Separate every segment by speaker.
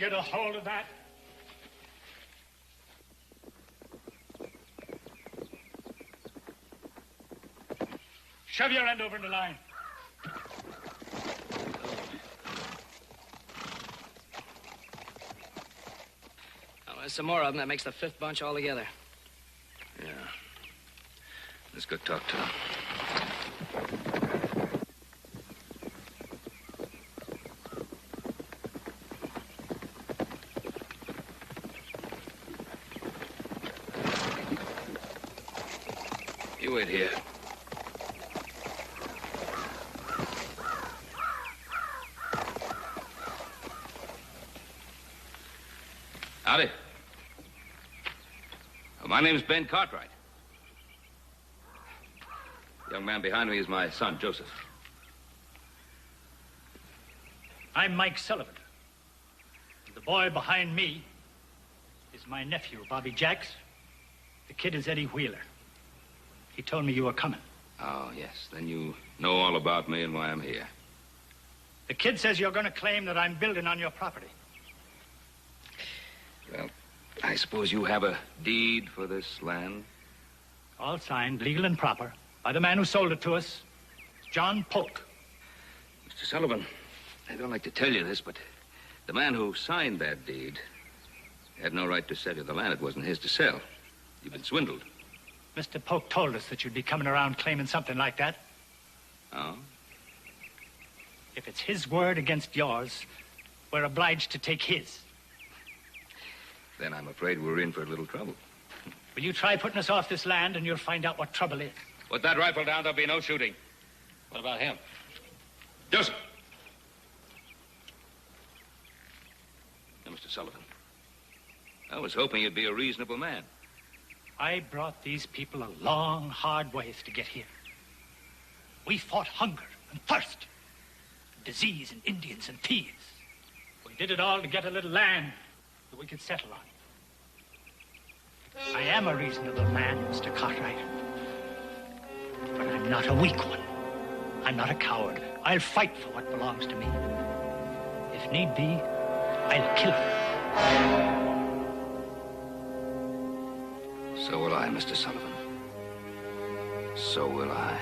Speaker 1: get a hold of that? Shove your end over in the line.
Speaker 2: Oh, there's some more of them. That makes the fifth bunch altogether.
Speaker 3: Yeah. Let's go talk to him. You wait here. Howdy. My name's Ben Cartwright. The young man behind me is my son, Joseph.
Speaker 1: I'm Mike Sullivan. The boy behind me is my nephew, Bobby Jacks. The kid is Eddie Wheeler. He told me you were coming.
Speaker 3: Oh, yes. Then you know all about me and why I'm here.
Speaker 1: The kid says you're going to claim that I'm building on your property.
Speaker 3: Well, I suppose you have a deed for this land?
Speaker 1: All signed, legal and proper, by the man who sold it to us, John Polk.
Speaker 3: Mr. Sullivan, I don't like to tell you this, but the man who signed that deed had no right to sell you the land. It wasn't his to sell. You've been swindled.
Speaker 1: Mr. Polk told us that you'd be coming around claiming something like that.
Speaker 3: Oh?
Speaker 1: If it's his word against yours, we're obliged to take his.
Speaker 3: Then I'm afraid we're in for a little trouble.
Speaker 1: Will you try putting us off this land and you'll find out what trouble is?
Speaker 3: Put that rifle down, there'll be no shooting. What about him? Joseph! Now, Mr. Sullivan, I was hoping you'd be a reasonable man.
Speaker 1: I brought these people a long, hard ways to get here. We fought hunger and thirst, disease and Indians and thieves. We did it all to get a little land that we could settle on. I am a reasonable man, Mr. Cartwright. But I'm not a weak one. I'm not a coward. I'll fight for what belongs to me. If need be, I'll kill you.
Speaker 3: So will I, Mr. Sullivan. So will I.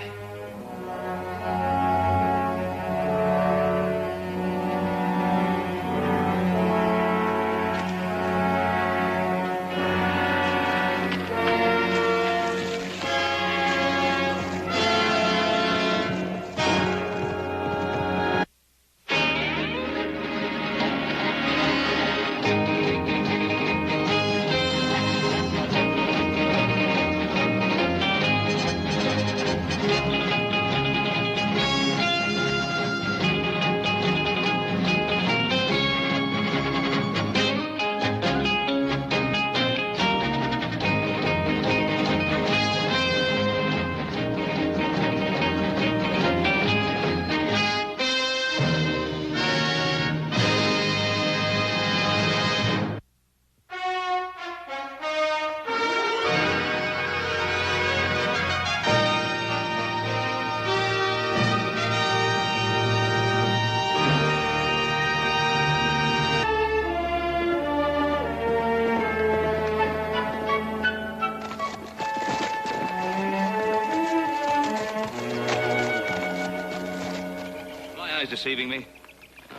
Speaker 3: Deceiving me?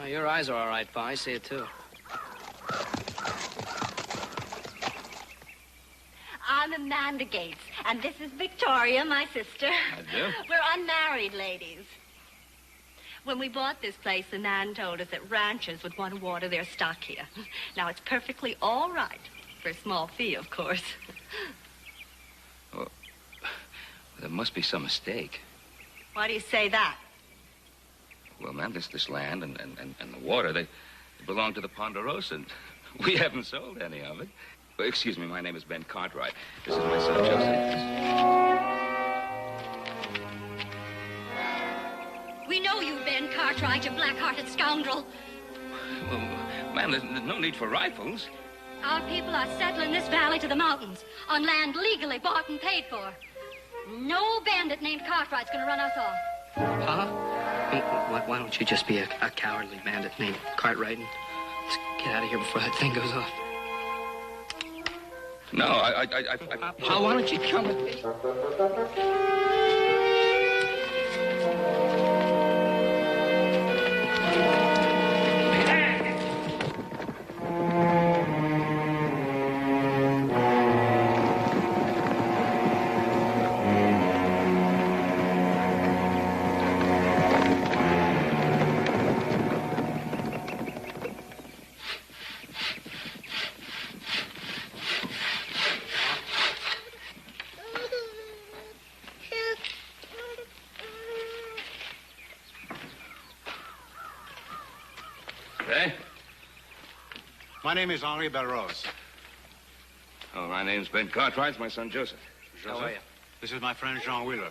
Speaker 2: Oh, your eyes are all right, Pa. I see it, too.
Speaker 4: I'm Amanda Gates, and this is Victoria, my sister.
Speaker 3: I do.
Speaker 4: We're unmarried ladies. When we bought this place, the man told us that ranchers would want to water their stock here. Now, it's perfectly all right, for a small fee, of course.
Speaker 3: Well, there must be some mistake.
Speaker 4: Why do you say that?
Speaker 3: Well, ma'am, this land and the water, they belong to the Ponderosa, and we haven't sold any of it. Well, excuse me, my name is Ben Cartwright. This is my son, Joseph.
Speaker 4: We know you, Ben Cartwright, you black-hearted scoundrel.
Speaker 3: Well, ma'am, there's no need for rifles.
Speaker 4: Our people are settling this valley to the mountains on land legally bought and paid for. No bandit named Cartwright's going to run us off.
Speaker 2: Pa? Why don't you just be a cowardly bandit named Cartwright and Get out of here before that thing goes off.
Speaker 3: No, I...
Speaker 2: Why don't you come with me?
Speaker 5: My name is Henri Belrose.
Speaker 3: Oh, my name's Ben Cartwright. It's my son, Joseph.
Speaker 2: How are you?
Speaker 5: This is my friend Jean Wheeler.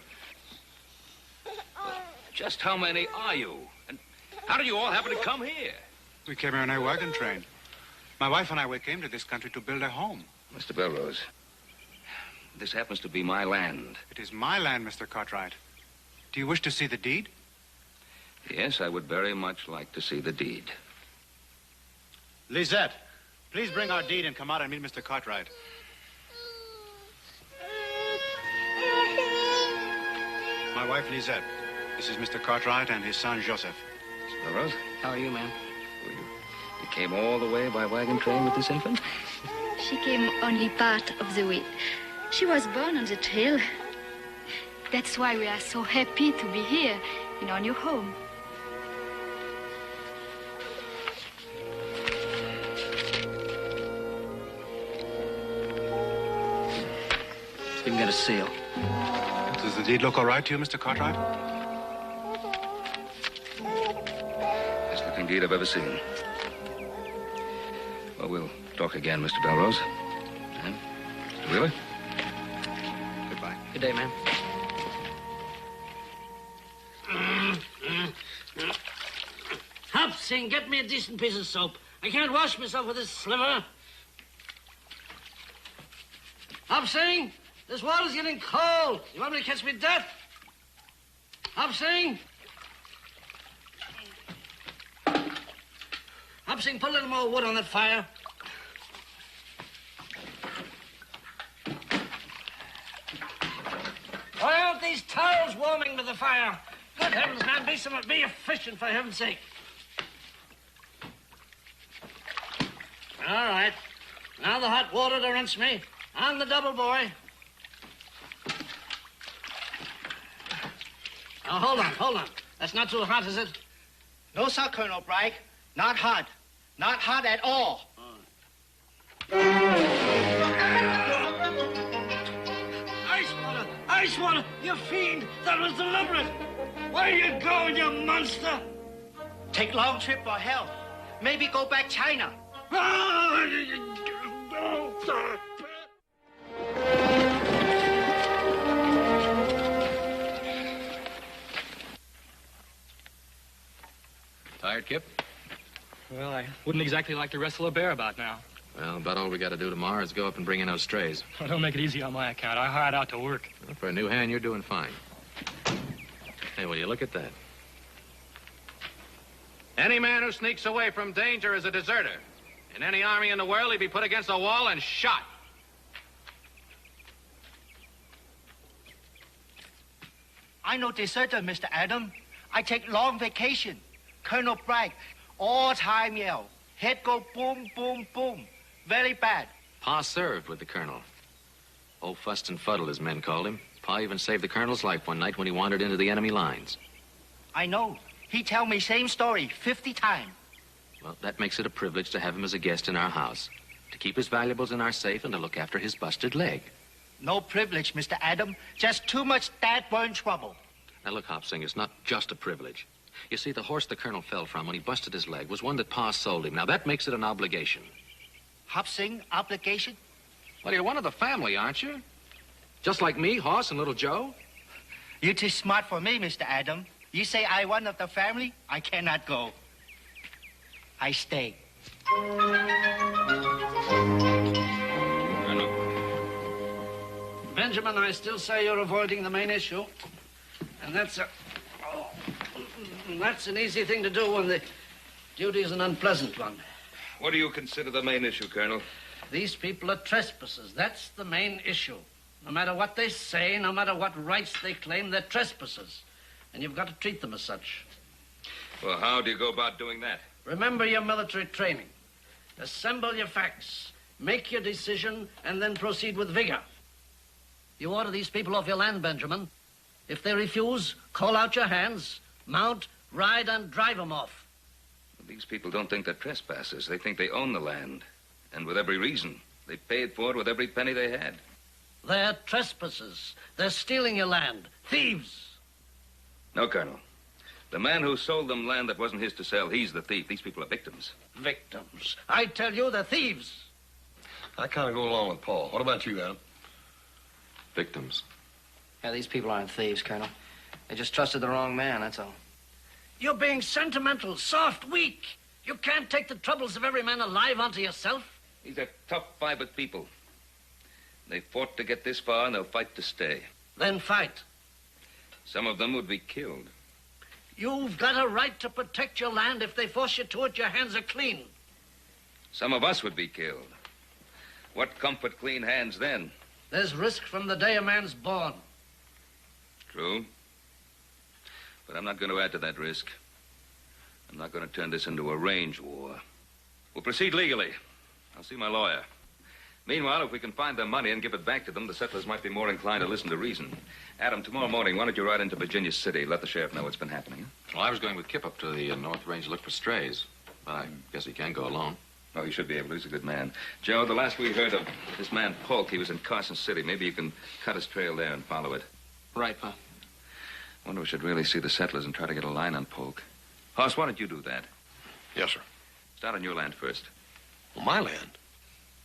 Speaker 3: Just how many are you? And how did you all happen to come here?
Speaker 5: We came here on a wagon train. My wife and I, we came to this country to build a home.
Speaker 3: Mr. Belrose, this happens to be my land.
Speaker 5: It is my land, Mr. Cartwright. Do you wish to see the deed?
Speaker 3: Yes, I would very much like to see the deed.
Speaker 5: Lisette, please bring our deed and come out and meet Mr. Cartwright. My wife, Lisette. This is Mr. Cartwright and his son, Joseph.
Speaker 3: Mr. Belrose?
Speaker 2: How are you, ma'am?
Speaker 3: You came all the way by wagon train with this infant?
Speaker 6: She came only part of the way. She was born on the trail. That's why we are so happy to be here in our new home.
Speaker 2: You can get a seal.
Speaker 5: Does the deed look all right to you, Mr. Cartwright?
Speaker 3: Best looking deed I've ever seen. Well, we'll talk again, Mr. Belrose. And Mr. Wheeler? Goodbye.
Speaker 2: Good day, ma'am.
Speaker 7: Hopsing, get me a decent piece of soap. I can't wash myself with this sliver. Hopsing, this water's getting cold. You want me to catch me death? Hopsing? Hopsing, put a little more wood on that fire. Why aren't these towels warming with the fire? Good heavens, man, be efficient, for heaven's sake. All right. Now the hot water to rinse me. On the double, boy. Now, hold on. That's not too hot, is it?
Speaker 8: No, sir, Colonel Bragg. Not hot. Not hot at all.
Speaker 7: Ice water! You fiend! That was deliberate! Where you going, you monster?
Speaker 8: Take long trip for health. Maybe go back China.
Speaker 9: Tired, Kip?
Speaker 2: Well, I wouldn't exactly like to wrestle a bear about now.
Speaker 9: Well, about all we got to do tomorrow is go up and bring in those strays.
Speaker 2: Well, don't make it easy on my account. I hired out to work.
Speaker 9: Well, for a new hand, you're doing fine. Hey, will you look at that? Any man who sneaks away from danger is a deserter. In any army in the world, he'd be put against a wall and shot.
Speaker 8: I no deserter, Mr. Adam. I take long vacation. Colonel Bragg, all time yell. Head go boom, boom, boom. Very bad.
Speaker 9: Pa served with the colonel. Old Fussed and Fuddle, as men called him. Pa even saved the colonel's life one night when he wandered into the enemy lines.
Speaker 8: I know. He tell me same story 50 times.
Speaker 9: Well, that makes it a privilege to have him as a guest in our house. To keep his valuables in our safe and to look after his busted leg.
Speaker 8: No privilege, Mr. Adam. Just too much dad-born trouble.
Speaker 9: Now, look, Hopsing, it's not just a privilege. You see, the horse the colonel fell from when he busted his leg was one that Pa sold him. Now, that makes it an obligation.
Speaker 8: Hopsing obligation?
Speaker 9: Well, you're one of the family, aren't you? Just like me, Hoss, and little Joe.
Speaker 8: You're too smart for me, Mr. Adam. You say I one of the family, I cannot go. I stay.
Speaker 7: Benjamin, I still say you're avoiding the main issue. And that's an easy thing to do when the duty is an unpleasant one.
Speaker 3: What do you consider the main issue, Colonel?
Speaker 7: These people are trespassers. That's the main issue. No matter what they say, no matter what rights they claim, they're trespassers. And you've got to treat them as such.
Speaker 3: Well, how do you go about doing that?
Speaker 7: Remember your military training. Assemble your facts, make your decision, and then proceed with vigor. You order these people off your land, Benjamin. If they refuse, call out your hands, mount, ride, and drive them off.
Speaker 3: These people don't think they're trespassers. They think they own the land. And with every reason. They paid for it with every penny they had.
Speaker 7: They're trespassers. They're stealing your land. Thieves.
Speaker 3: No, Colonel. The man who sold them land that wasn't his to sell, he's the thief. These people are victims.
Speaker 7: Victims. I tell you, they're thieves.
Speaker 10: I kind of go along with Paul. What about you, Adam?
Speaker 9: Victims.
Speaker 2: Yeah, these people aren't thieves, Colonel. They just trusted the wrong man, that's all.
Speaker 7: You're being sentimental, soft, weak. You can't take the troubles of every man alive onto yourself.
Speaker 3: These are tough, fibered people. They fought to get this far, and they'll fight to stay.
Speaker 7: Then fight.
Speaker 3: Some of them would be killed.
Speaker 7: You've got a right to protect your land. If they force you to it, your hands are clean.
Speaker 3: Some of us would be killed. What comfort clean hands then?
Speaker 7: There's risk from the day a man's born.
Speaker 3: True. But I'm not going to add to that risk. I'm not going to turn this into a range war. We'll proceed legally. I'll see my lawyer. Meanwhile, if we can find their money and give it back to them, the settlers might be more inclined to listen to reason. Adam, tomorrow morning, why don't you ride into Virginia City? Let the sheriff know what's been happening.
Speaker 9: Well, I was going with Kip up to the North Range to look for strays. But I guess he can go alone.
Speaker 3: Oh, he should be able to. He's a good man. Joe, the last we heard of this man Polk, he was in Carson City. Maybe you can cut his trail there and follow it.
Speaker 2: Right, Pa.
Speaker 3: Wonder if we should really see the settlers and try to get a line on Polk. Hoss, why don't you do that?
Speaker 10: Yes, sir.
Speaker 3: Start on your land first.
Speaker 10: Well, my land?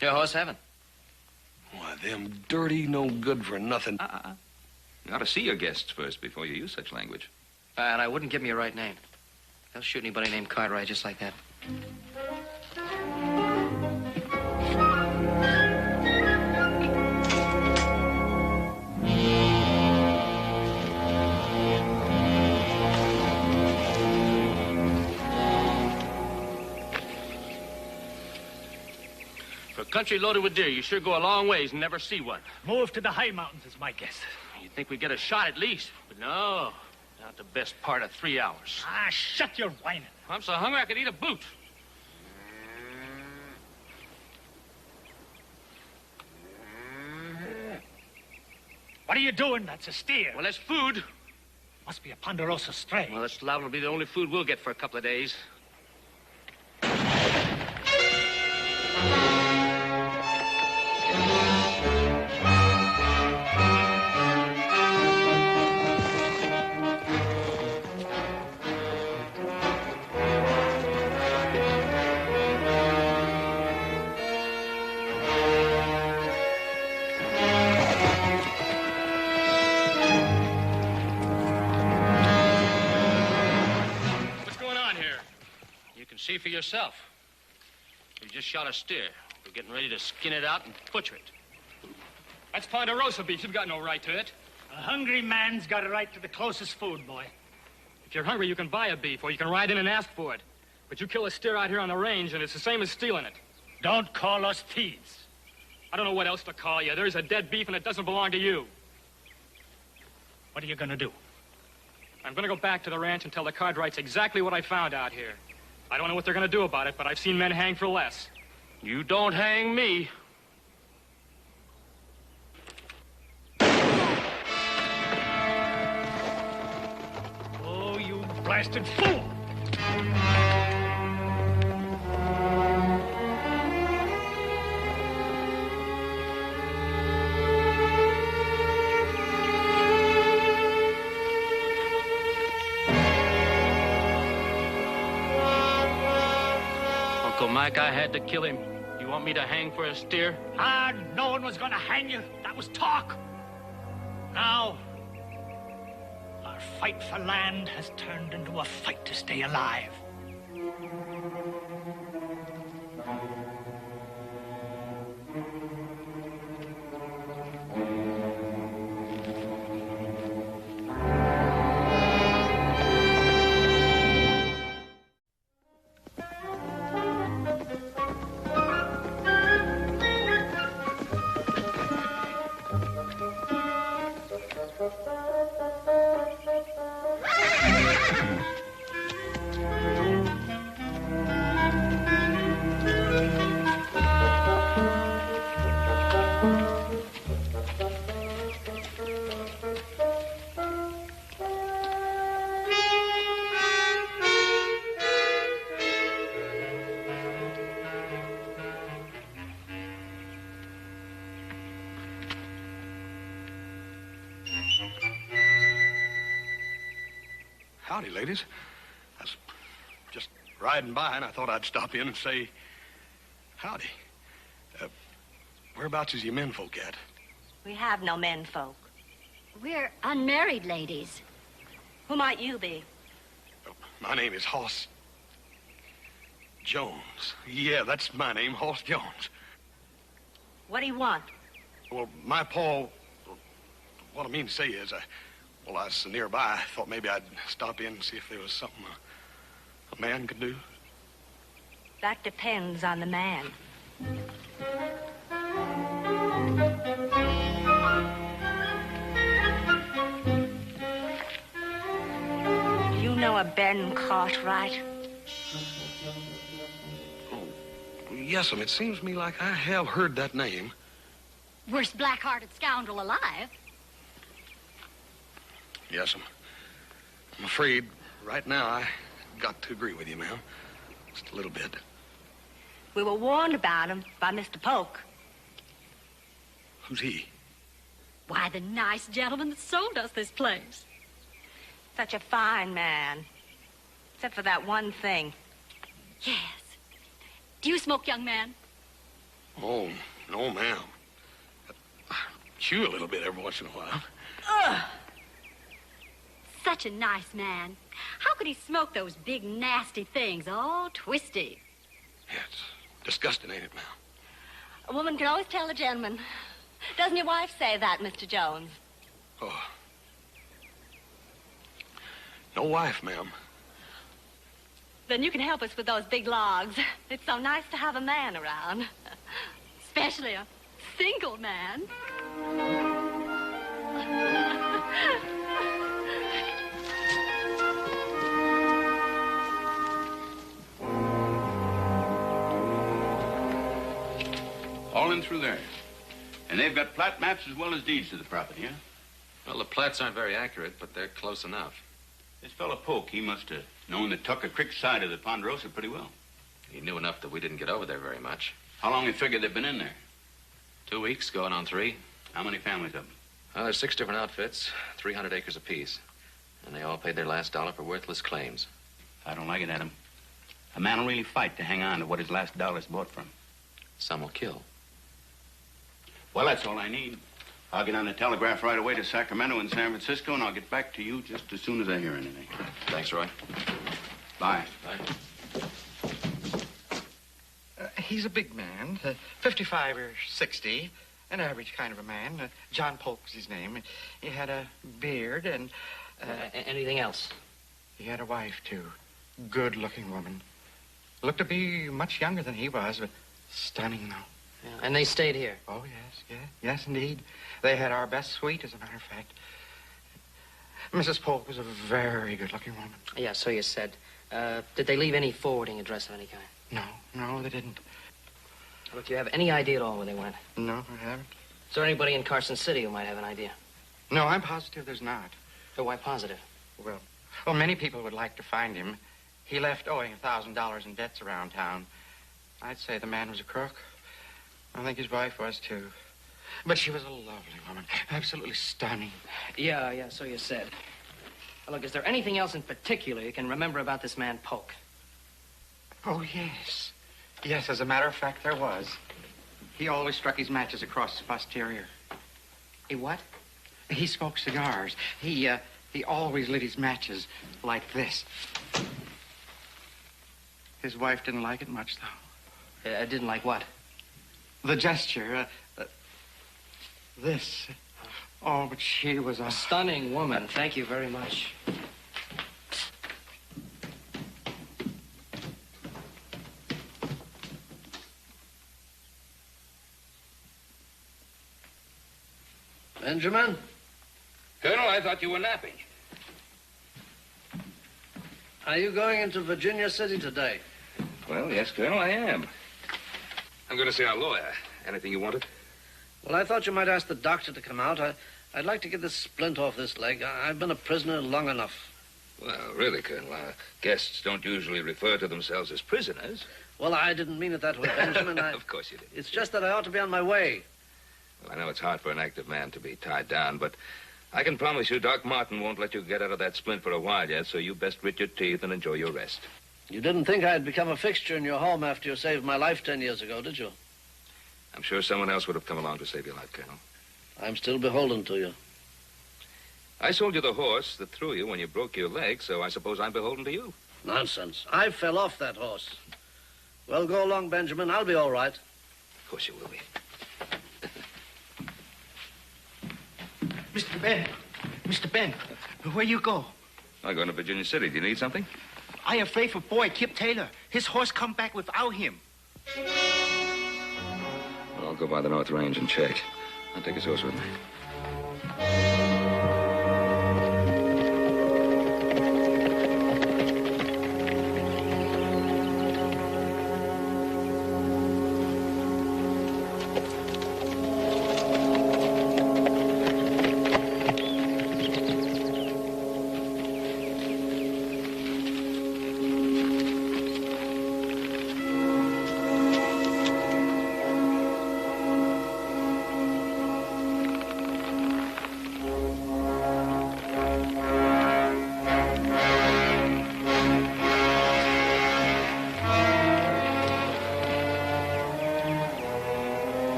Speaker 2: Your horse heaven.
Speaker 10: Why, them dirty, no good for nothing.
Speaker 3: You ought to see your guests first before you use such language.
Speaker 2: And I wouldn't give me your right name. They'll shoot anybody named Cartwright just like that.
Speaker 11: For a country loaded with deer, you sure go a long ways and never see one.
Speaker 1: Move to the high mountains is my guess.
Speaker 11: You'd think we'd get a shot at least, but no. Not the best part of 3 hours.
Speaker 1: Ah, shut your whining.
Speaker 11: I'm so hungry I could eat a boot.
Speaker 1: What are you doing? That's a steer.
Speaker 11: Well, that's food.
Speaker 1: Must be a ponderosa stray.
Speaker 11: Well, this liable to be the only food we'll get for a couple of days. See for yourself. We just shot a steer. We're getting ready to skin it out and butcher it.
Speaker 1: That's ponderosa beef. You've got no right to it. A hungry man's got a right to the closest food, boy.
Speaker 11: If you're hungry, you can buy a beef, or you can ride in and ask for it. But you kill a steer out here on the range, and it's the same as stealing it.
Speaker 1: Don't call us thieves.
Speaker 11: I don't know what else to call you. There's a dead beef, and it doesn't belong to you.
Speaker 1: What are you gonna do?
Speaker 11: I'm gonna go back to the ranch and tell the Cartwrights exactly what I found out here. I don't know what they're going to do about it, but I've seen men hang for less. You don't hang me.
Speaker 1: Oh, you blasted fool!
Speaker 11: Uncle Mike, I had to kill him. You want me to hang for a steer?
Speaker 1: Ah, no one was going to hang you. That was talk. Now, our fight for land has turned into a fight to stay alive.
Speaker 10: howdy, ladies. I was just riding by, and I thought I'd stop in and say howdy. Whereabouts is your menfolk at?
Speaker 4: We have no menfolk.
Speaker 6: We're unmarried ladies.
Speaker 4: Who might you be?
Speaker 10: Oh, my name is Hoss Jones. Yeah, that's my name, Hoss Jones.
Speaker 4: What do you want?
Speaker 10: Well, my pa, what I mean to say is, I was so nearby, I thought maybe I'd stop in and see if there was something a man could do.
Speaker 4: That depends on the man. You know a Ben Cartwright?
Speaker 10: Oh, yes'm, it seems to me like I have heard that name.
Speaker 6: Worst black-hearted scoundrel alive.
Speaker 10: Yes'm. I'm afraid right now I got to agree with you, ma'am. Just a little bit.
Speaker 4: We were warned about him by Mr. Polk.
Speaker 10: Who's he?
Speaker 6: Why, the nice gentleman that sold us this place.
Speaker 4: Such a fine man. Except for that one thing.
Speaker 6: Yes. Do you smoke, young man?
Speaker 10: Oh, no, ma'am. I chew a little bit every once in a while.
Speaker 6: Ugh. Such a nice man. How could he smoke those big, nasty things, all twisty?
Speaker 10: Yeah, it's disgusting, ain't it, ma'am?
Speaker 4: A woman can always tell a gentleman. Doesn't your wife say that, Mr. Jones?
Speaker 10: Oh. No wife, ma'am.
Speaker 4: Then you can help us with those big logs. It's so nice to have a man around.
Speaker 6: Especially a single man.
Speaker 12: All in through there. And they've got plat maps as well as deeds to the property, huh?
Speaker 9: Well, the plats aren't very accurate, but they're close enough.
Speaker 12: This fellow Polk, he must have known the Tucker Creek side of the Ponderosa pretty well.
Speaker 9: He knew enough that we didn't get over there very much.
Speaker 12: How long you figure they've been in there?
Speaker 9: 2 weeks, going on 3.
Speaker 12: How many families of them?
Speaker 9: Well, there's 6 different outfits, 300 acres apiece. And they all paid their last dollar for worthless claims.
Speaker 12: I don't like it, Adam. A man will really fight to hang on to what his last dollar's bought from.
Speaker 9: Some will kill.
Speaker 12: Well, that's all I need. I'll get on the telegraph right away to Sacramento and San Francisco, and I'll get back to you just as soon as I hear anything.
Speaker 9: Thanks, Roy.
Speaker 12: Bye.
Speaker 9: Bye.
Speaker 13: He's a big man, 55 or 60, an average kind of a man. John Polk was his name. He had a beard and...
Speaker 2: anything else?
Speaker 13: He had a wife, too. Good-looking woman. Looked to be much younger than he was, but stunning, though.
Speaker 2: Yeah, and they stayed here?
Speaker 13: Oh, yes, indeed. They had our best suite, as a matter of fact. Mrs. Polk was a very good-looking woman.
Speaker 2: Yeah, so you said. Did they leave any forwarding address of any kind?
Speaker 13: No, they didn't.
Speaker 2: Look, do you have any idea at all where they went?
Speaker 13: No, I haven't.
Speaker 2: Is there anybody in Carson City who might have an idea?
Speaker 13: No, I'm positive there's not.
Speaker 2: So why positive?
Speaker 13: Well, many people would like to find him. He left owing $1,000 in debts around town. I'd say the man was a crook. I think his wife was, too. But she was a lovely woman. Absolutely stunning.
Speaker 2: Yeah, so you said. Now, look, is there anything else in particular you can remember about this man Polk?
Speaker 13: Oh, yes. Yes, as a matter of fact, there was. He always struck his matches across his posterior.
Speaker 2: He what?
Speaker 13: He smoked cigars. He always lit his matches like this. His wife didn't like it much, though.
Speaker 2: Didn't like what?
Speaker 13: The gesture, this. Oh, but she was
Speaker 2: a stunning woman. Thank you very much.
Speaker 7: Benjamin?
Speaker 3: Colonel, I thought you were napping.
Speaker 7: Are you going into Virginia City today?
Speaker 3: Well, yes, Colonel, I am. I'm going to see our lawyer. Anything you wanted?
Speaker 7: Well, I thought you might ask the doctor to come out. I'd like to get this splint off this leg. I've been a prisoner long enough.
Speaker 3: Well, really, Colonel, our guests don't usually refer to themselves as prisoners.
Speaker 7: Well, I didn't mean it that way, Benjamin.
Speaker 3: Of course you did.
Speaker 7: It's just that I ought to be on my way.
Speaker 3: Well, I know it's hard for an active man to be tied down, but I can promise you Doc Martin won't let you get out of that splint for a while yet, so you best grit your teeth and enjoy your rest.
Speaker 7: You didn't think I'd become a fixture in your home after you saved my life 10 years ago, did you?
Speaker 3: I'm sure someone else would have come along to save your life, Colonel.
Speaker 7: I'm still beholden to you.
Speaker 3: I sold you the horse that threw you when you broke your leg, so I suppose I'm beholden to you.
Speaker 7: Nonsense. I fell off that horse. Well, go along, Benjamin. I'll be all right.
Speaker 3: Of course you will be.
Speaker 8: Mr. Ben, where you go?
Speaker 3: I'm going to Virginia City. Do you need something?
Speaker 8: I afraid for boy, Kip Taylor. His horse come back without him.
Speaker 3: Well, I'll go by the North Range and check. I'll take his horse with me.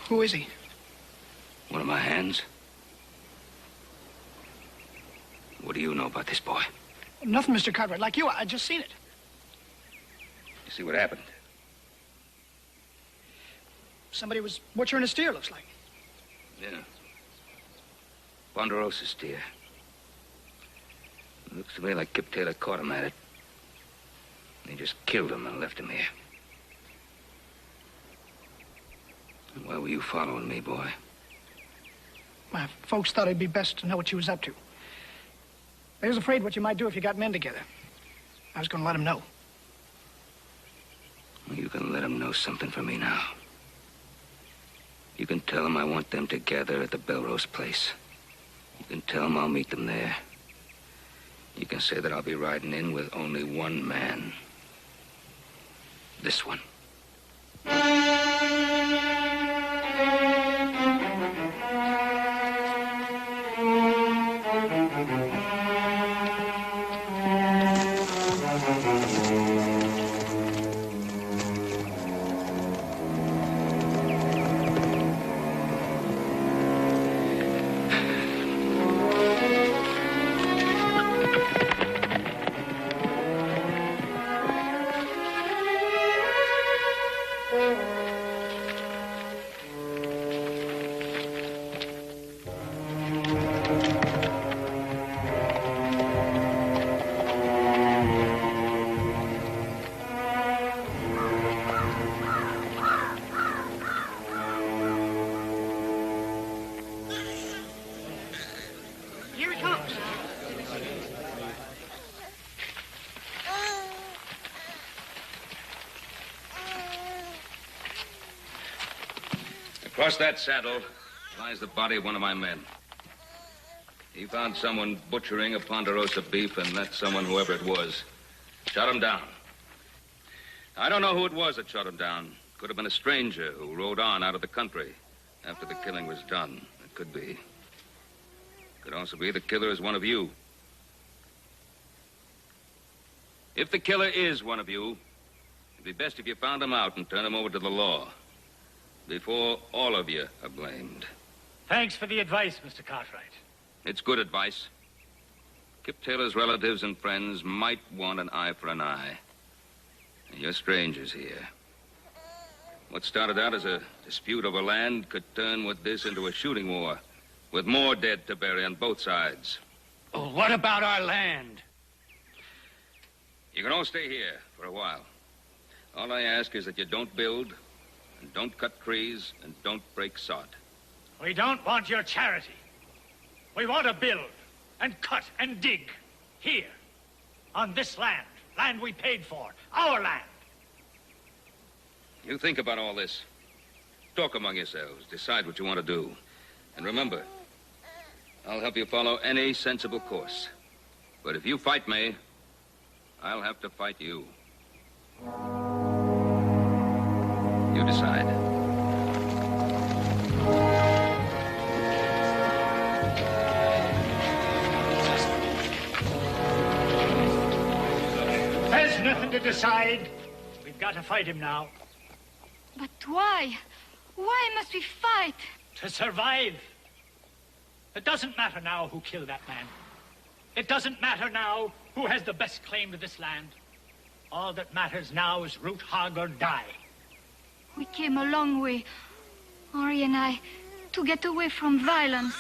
Speaker 14: Who is he?
Speaker 3: One of my hands. What do you know about this boy?
Speaker 14: Nothing, Mr. Cartwright. Like you, I just seen it.
Speaker 3: You see what happened?
Speaker 14: Somebody was butchering a steer, looks like.
Speaker 3: Yeah. Ponderosa's steer. It looks to me like Kip Taylor caught him at it. He just killed him and left him here. And why were you following me, boy?
Speaker 14: My folks thought it'd be best to know what you was up to. They was afraid what you might do if you got men together. I was going to let them know.
Speaker 3: Well, you can let them know something for me now. You can tell them I want them together at the Belrose place. You can tell them I'll meet them there. You can say that I'll be riding in with only one man. This one.
Speaker 14: Here he comes.
Speaker 3: Across that saddle lies the body of one of my men. He found someone butchering a Ponderosa beef, and that someone, whoever it was, shot him down. I don't know who it was that shot him down. Could have been a stranger who rode on out of the country after the killing was done. It could be. Could also be the killer is one of you. If the killer is one of you, it'd be best if you found him out and turned him over to the law before all of you are blamed.
Speaker 1: Thanks for the advice, Mr. Cartwright.
Speaker 3: It's good advice. Kip Taylor's relatives and friends might want an eye for an eye. And you're strangers here. What started out as a dispute over land could turn with this into a shooting war, with more dead to bury on both sides.
Speaker 1: Oh, what about our land?
Speaker 3: You can all stay here for a while. All I ask is that you don't build, and don't cut trees, and don't break sod.
Speaker 1: We don't want your charity. We want to build and cut and dig here, on this land, land we paid for, our land.
Speaker 3: You think about all this. Talk among yourselves. Decide what you want to do. And remember, I'll help you follow any sensible course. But if you fight me, I'll have to fight you. You decide.
Speaker 1: There's nothing to decide. We've got to fight him now.
Speaker 6: But why? Why must we fight?
Speaker 1: To survive. It doesn't matter now who killed that man. It doesn't matter now who has the best claim to this land. All that matters now is root hog or die.
Speaker 6: We came a long way, Henri and I, to get away from violence.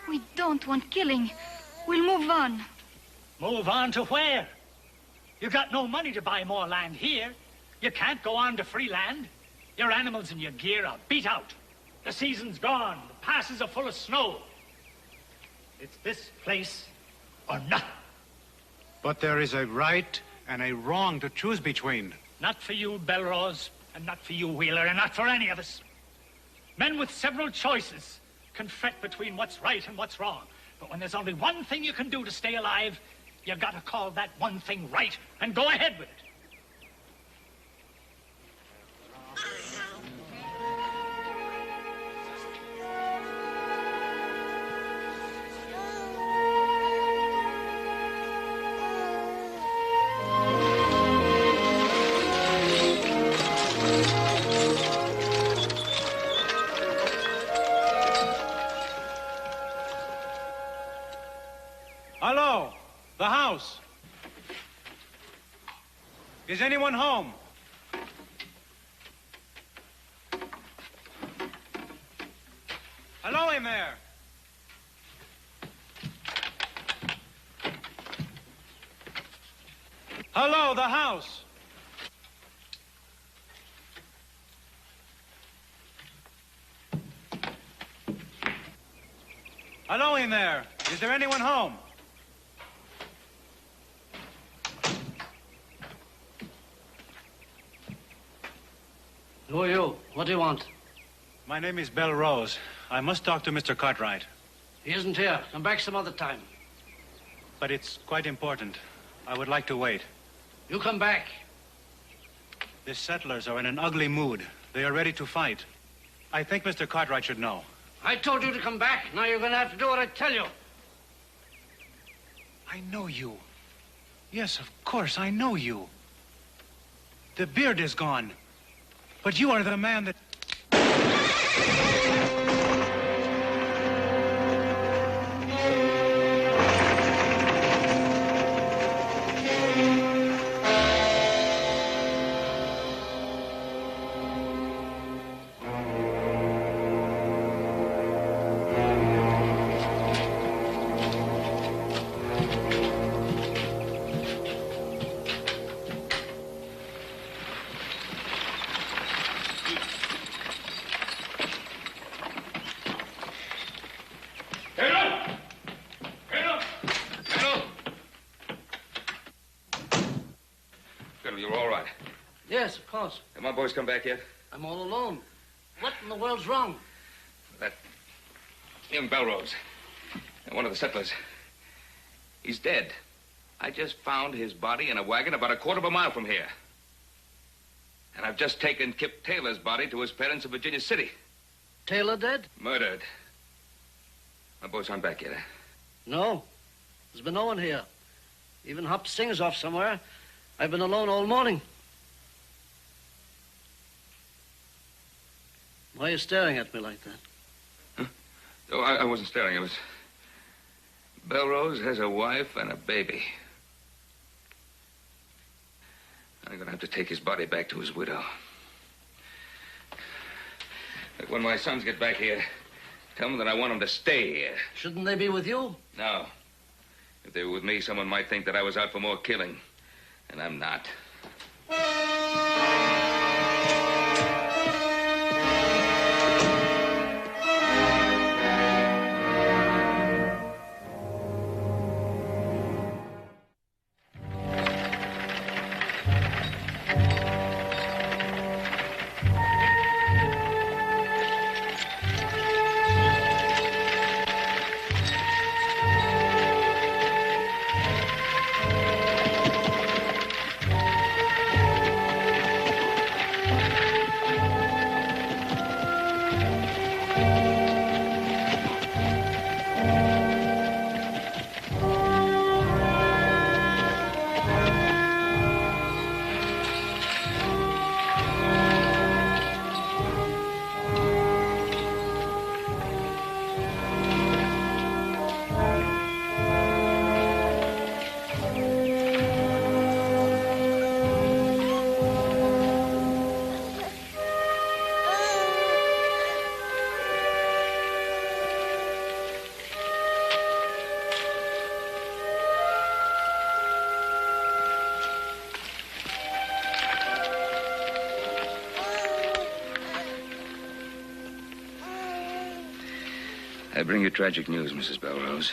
Speaker 6: We don't want killing. We'll move on.
Speaker 1: Move on to where? You got no money to buy more land here. You can't go on to free land. Your animals and your gear are beat out. The season's gone. The passes are full of snow. It's this place or nothing.
Speaker 5: But there is a right and a wrong to choose between.
Speaker 1: Not for you, Belrose, and not for you, Wheeler, and not for any of us. Men with several choices can fret between what's right and what's wrong. But when there's only one thing you can do to stay alive, you gotta call that one thing right and go ahead with it.
Speaker 5: Hello, the house. Is anyone home? Hello in there. Hello, the house. Hello in there. Is there anyone home?
Speaker 7: Who are you? What do you want?
Speaker 5: My name is Belle Rose. I must talk to Mr. Cartwright.
Speaker 7: He isn't here. Come back some other time.
Speaker 5: But it's quite important. I would like to wait.
Speaker 7: You come back.
Speaker 5: The settlers are in an ugly mood. They are ready to fight. I think Mr. Cartwright should know.
Speaker 7: I told you to come back. Now you're going to have to do what I tell you.
Speaker 5: I know you. Yes, of course, I know you. The beard is gone. But you are the man that...
Speaker 3: You're all right.
Speaker 7: Yes, of course.
Speaker 3: Have my boys come back yet?
Speaker 7: I'm all alone. What in the world's wrong?
Speaker 3: That young Belrose, one of the settlers, he's dead. I just found his body in a wagon about a quarter of a mile from here. And I've just taken Kip Taylor's body to his parents in Virginia City.
Speaker 7: Taylor dead?
Speaker 3: Murdered. My boys aren't back yet, eh?
Speaker 7: No. There's been no one here. Even Hop Singer's off somewhere. I've been alone all morning. Why are you staring at me like that?
Speaker 3: Huh? Oh, I wasn't staring. It was... Belrose has a wife and a baby. I'm gonna have to take his body back to his widow. But when my sons get back here, tell them that I want them to stay here.
Speaker 7: Shouldn't they be with you?
Speaker 3: No. If they were with me, someone might think that I was out for more killing. And I'm not. I bring you tragic news, Mrs. Belrose.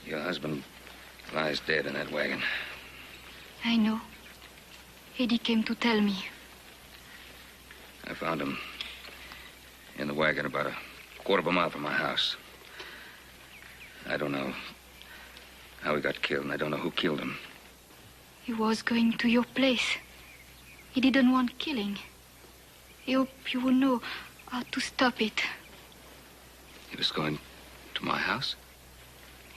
Speaker 3: Your husband lies dead in that wagon.
Speaker 6: I know. Eddie came to tell me.
Speaker 3: I found him in the wagon about a quarter of a mile from my house. I don't know how he got killed, and I don't know who killed him.
Speaker 6: He was going to your place. He didn't want killing. He hoped you would know how to stop it.
Speaker 3: He was going to my house?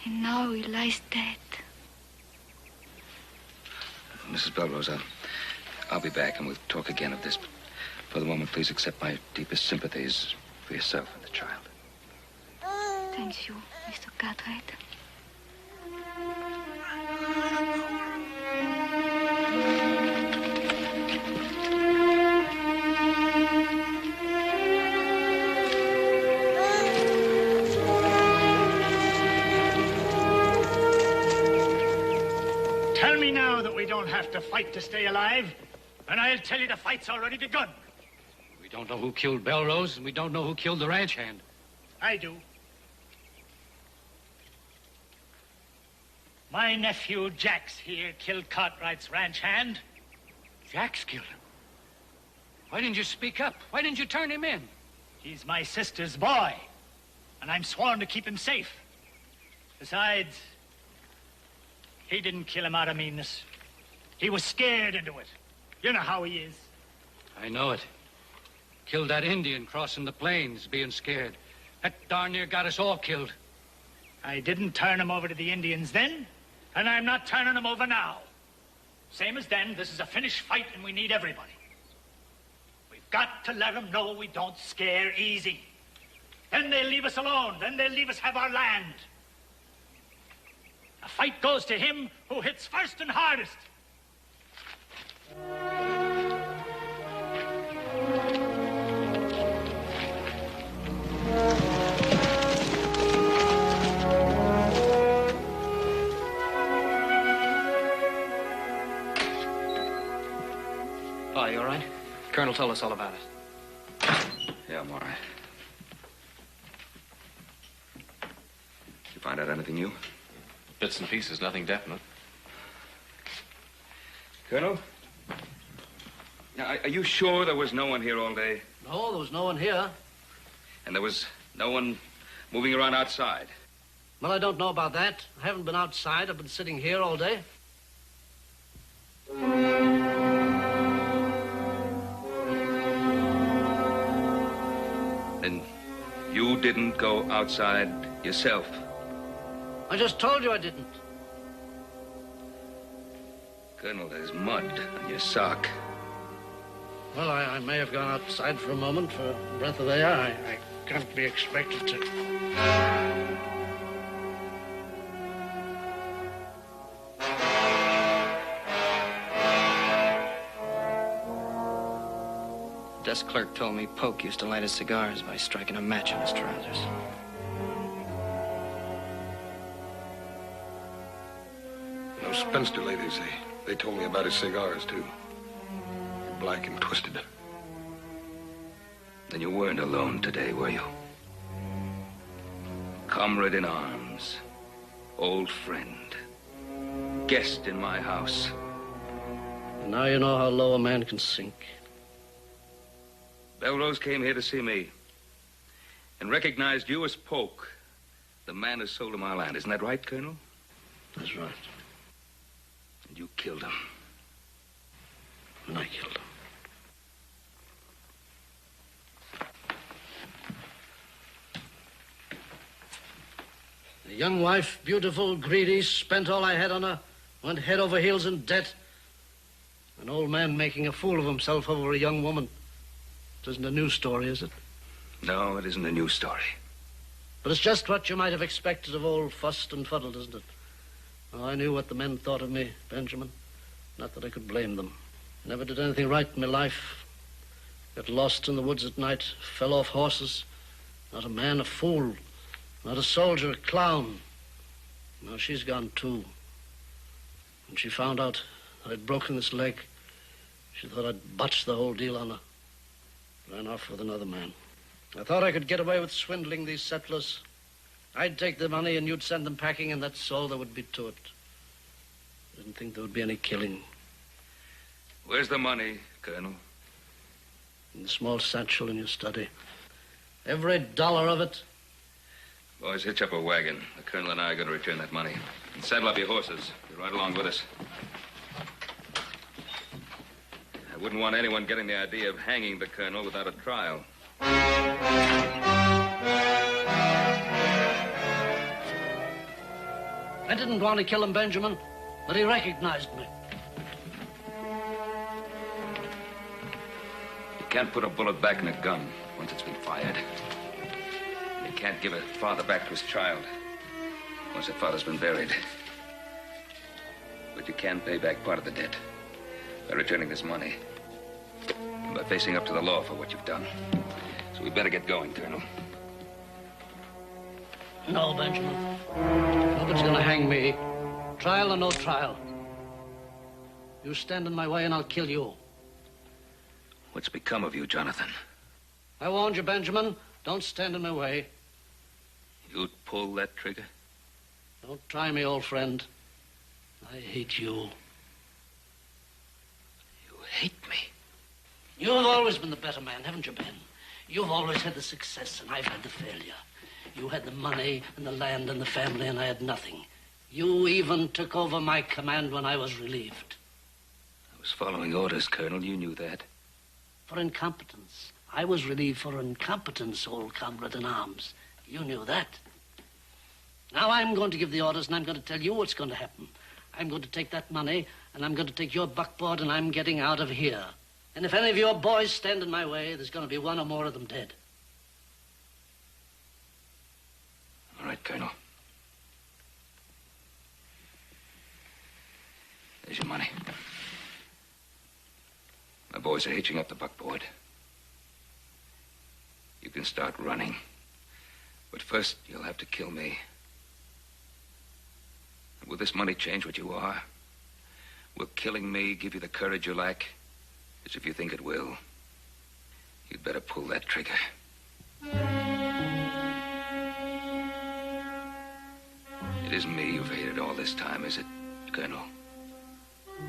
Speaker 6: And now he lies dead.
Speaker 3: Mrs. Belrose, I'll be back and we'll talk again of this. But for the moment, please accept my deepest sympathies for yourself and the child.
Speaker 6: Thank you, Mr. Cartwright.
Speaker 1: Tell me now that we don't have to fight to stay alive, and I'll tell you the fight's already begun.
Speaker 15: We don't know who killed Belrose, and we don't know who killed the ranch hand.
Speaker 1: I do. My nephew Jax here killed Cartwright's ranch hand.
Speaker 15: Jax killed him? Why didn't you speak up? Why didn't you turn him in?
Speaker 1: He's my sister's boy, and I'm sworn to keep him safe. Besides, he didn't kill him out of meanness. He was scared into it. You know how he is.
Speaker 15: I know it. Killed that Indian crossing the plains, being scared. That darn near got us all killed.
Speaker 1: I didn't turn him over to the Indians then, and I'm not turning him over now. Same as then, this is a finished fight, and we need everybody. We've got to let them know we don't scare easy. Then they'll leave us alone. Then they'll leave us have our land. The fight goes to him who hits first and hardest.
Speaker 2: Oh, you all right? Colonel told us all about it.
Speaker 3: Yeah, I'm all right. Did you find out anything new?
Speaker 9: Bits and pieces, nothing definite.
Speaker 3: Colonel? Now, are you sure there was no one here all day?
Speaker 7: No, there was no one here.
Speaker 3: And there was no one moving around outside?
Speaker 7: Well, I don't know about that. I haven't been outside. I've been sitting here all day.
Speaker 3: Then you didn't go outside yourself?
Speaker 7: I just told you I didn't.
Speaker 3: Colonel, there's mud on your sock.
Speaker 7: Well, I may have gone outside for a moment for a breath of air. I can't be expected to.
Speaker 2: The desk clerk told me Polk used to light his cigars by striking a match on his trousers.
Speaker 10: Those spinster ladies, they told me about his cigars, too. Black and twisted.
Speaker 3: Then you weren't alone today, were you? Comrade in arms, old friend, guest in my house.
Speaker 7: And now you know how low a man can sink.
Speaker 3: Belrose came here to see me and recognized you as Polk, the man who sold him our land. Isn't that right, Colonel?
Speaker 7: That's right.
Speaker 3: And you killed him.
Speaker 7: And I killed him. A young wife, beautiful, greedy, spent all I had on her, went head over heels in debt. An old man making a fool of himself over a young woman. It isn't a new story, is it?
Speaker 3: No, it isn't a new story.
Speaker 7: But it's just what you might have expected of old Fussed and Fuddled, isn't it? Oh, I knew what the men thought of me, Benjamin. Not that I could blame them. Never did anything right in my life. Got lost in the woods at night, fell off horses. Not a man, a fool. Not a soldier, a clown. Now she's gone too. When she found out that I'd broken this leg, she thought I'd botched the whole deal on her. Ran off with another man. I thought I could get away with swindling these settlers. I'd take the money and you'd send them packing, and that's all there would be to it. Didn't think there would be any killing.
Speaker 3: Where's the money, Colonel?
Speaker 7: In the small satchel in your study. Every dollar of it.
Speaker 3: Boys, hitch up a wagon. The Colonel and I are going to return that money. And saddle up your horses. You're right along with us. I wouldn't want anyone getting the idea of hanging the Colonel without a trial.
Speaker 7: I didn't want to kill him, Benjamin, but he recognized me.
Speaker 3: You can't put a bullet back in a gun once it's been fired. You can't give a father back to his child once that father's been buried. But you can pay back part of the debt by returning this money and by facing up to the law for what you've done. So we better get going, Colonel.
Speaker 7: No, Benjamin. Nobody's gonna hang me. Trial or no trial. You stand in my way and I'll kill you.
Speaker 3: What's become of you, Jonathan?
Speaker 7: I warned you, Benjamin. Don't stand in my way.
Speaker 3: You'd pull that trigger?
Speaker 7: Don't try me, old friend. I hate you.
Speaker 3: You hate me?
Speaker 7: You've always been the better man, haven't you, Ben? You've always had the success and I've had the failure. You had the money and the land and the family and I had nothing. You even took over my command when I was relieved.
Speaker 3: I was following orders, Colonel. You knew that.
Speaker 7: For incompetence. I was relieved for incompetence, old comrade in arms. You knew that. Now I'm going to give the orders and I'm going to tell you what's going to happen. I'm going to take that money and I'm going to take your buckboard and I'm getting out of here. And if any of your boys stand in my way, there's going to be one or more of them dead.
Speaker 3: All right, Colonel. There's your money. My boys are hitching up the buckboard. You can start running. But first, you'll have to kill me. And will this money change what you are? Will killing me give you the courage you lack? As if you think it will. You'd better pull that trigger. It isn't me you've hated all this time, is it, Colonel?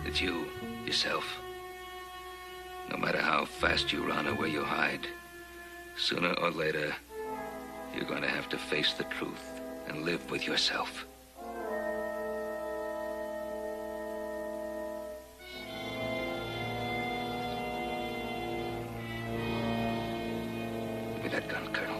Speaker 3: It's you, yourself. No matter how fast you run or where you hide, sooner or later, you're going to have to face the truth and live with yourself. Give me that gun, Colonel.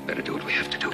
Speaker 3: Better do what we have to do.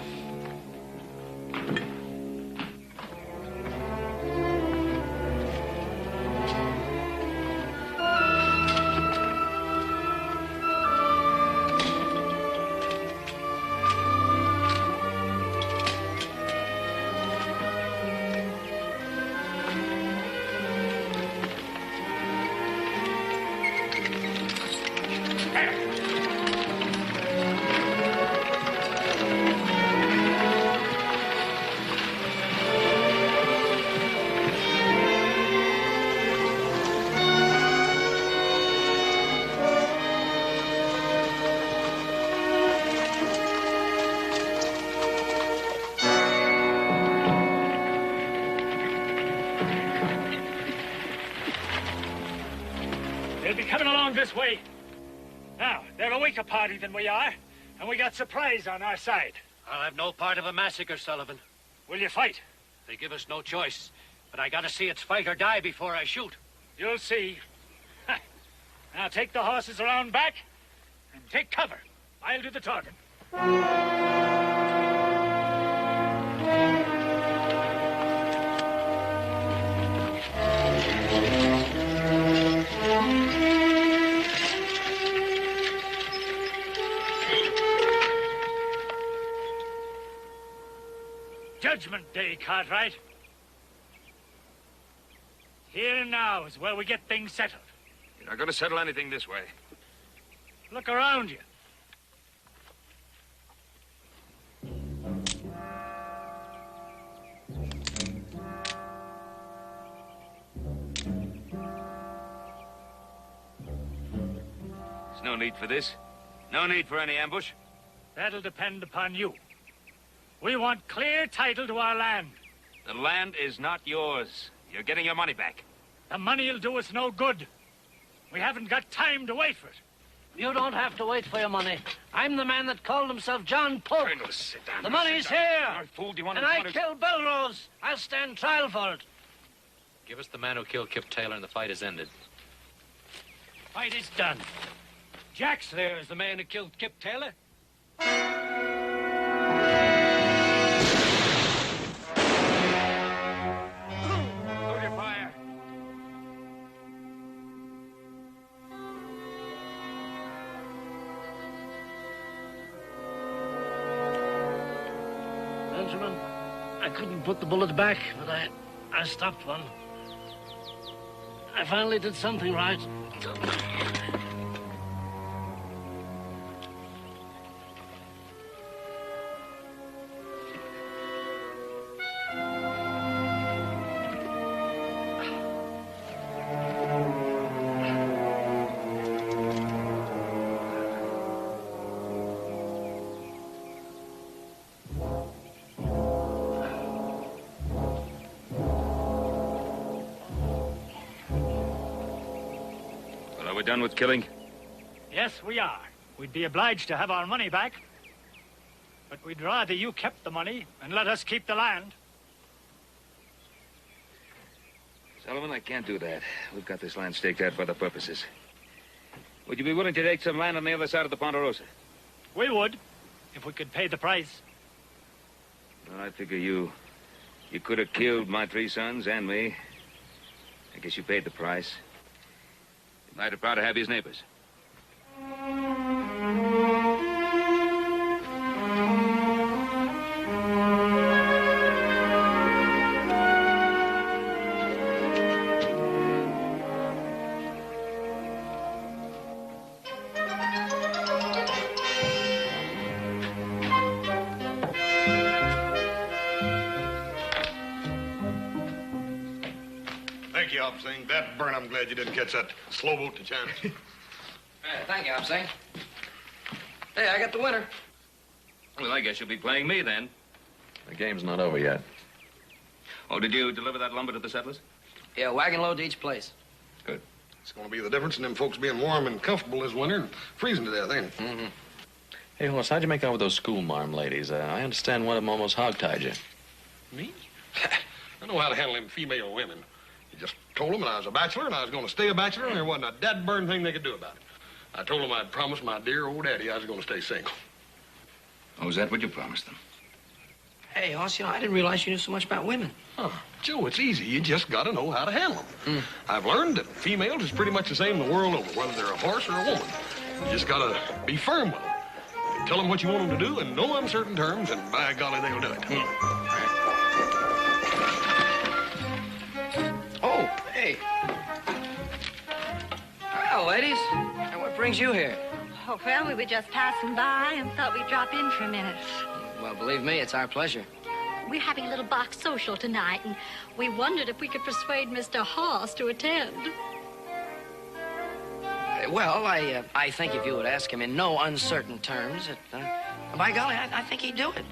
Speaker 1: They'll be coming along this way. Now, they're a weaker party than we are, and we got surprise on our side.
Speaker 15: I'll have no part of a massacre, Sullivan.
Speaker 1: Will you fight?
Speaker 15: They give us no choice, but I gotta see it's fight or die before I shoot.
Speaker 1: You'll see. Now take the horses around back and take cover. I'll do the talking. Judgment Day, Cartwright. Here and now is where we get things settled.
Speaker 3: You're not going to settle anything this way.
Speaker 1: Look around you.
Speaker 3: There's no need for this. No need for any ambush.
Speaker 1: That'll depend upon you. We want clear title to our land.
Speaker 3: The land is not yours. You're getting your money back.
Speaker 1: The money'll do us no good. We haven't got time to wait for it.
Speaker 7: You don't have to wait for your money. I'm the man that called himself John Pope.
Speaker 3: Colonel, sit down.
Speaker 7: The money's here.
Speaker 3: I fooled you on
Speaker 7: And I killed Belrose. I'll stand trial for it.
Speaker 9: Give us the man who killed Kip Taylor and the fight is ended.
Speaker 1: Fight is done. Jack's there is the man who killed Kip Taylor. Hold your fire.
Speaker 7: Benjamin, I couldn't put the bullet back, but I stopped one. I finally did something right.
Speaker 3: Are we done with killing?
Speaker 1: Yes, we are. We'd be obliged to have our money back. But we'd rather you kept the money and let us keep the land.
Speaker 3: Sullivan, I can't do that. We've got this land staked out for other purposes. Would you be willing to take some land on the other side of the Ponderosa?
Speaker 1: We would, if we could pay the price.
Speaker 3: Well, I figure you could have killed my 3 sons and me. I guess you paid the price. You might have proud to have his neighbors.
Speaker 10: Thank you, Opsing. That burn, I'm glad you didn't catch that slow boat to China.
Speaker 2: Thank you, Opsing. Hey, I got the winner.
Speaker 3: Well, I guess you'll be playing me then.
Speaker 9: The game's not over yet.
Speaker 3: Oh, did you deliver that lumber to the settlers?
Speaker 2: Yeah, wagon load to each place.
Speaker 3: Good.
Speaker 10: It's going to be the difference in them folks being warm and comfortable this winter and freezing to death, ain't it?
Speaker 9: Mm-hmm. Hey, Horse, how'd you make out with those school marm ladies? I understand one of them almost hogtied you.
Speaker 10: Me? I know how to handle them female women. You just told them that I was a bachelor and I was going to stay a bachelor and there wasn't a dead burn thing they could do about it. I told them I'd promised my dear old daddy I was going to stay single.
Speaker 3: Oh, is that what you promised them?
Speaker 2: Hey, Hoss, I didn't realize you knew so much about women.
Speaker 10: Huh. Joe, it's easy. You just got to know how to handle them. I've learned that females is pretty much the same the world over, whether they're a horse or a woman. You just got to be firm with them. Tell them what you want them to do in no uncertain terms, and by golly, they'll do it.
Speaker 2: Oh, hey. Well, ladies, what brings you here?
Speaker 4: Oh, well, we were just passing by and thought we'd drop in for a minute.
Speaker 2: Well, believe me, it's our pleasure.
Speaker 6: We're having a little box social tonight, and we wondered if we could persuade Mr. Hoss to attend.
Speaker 2: Well, I think if you would ask him in no uncertain terms, by golly, I think he'd do it.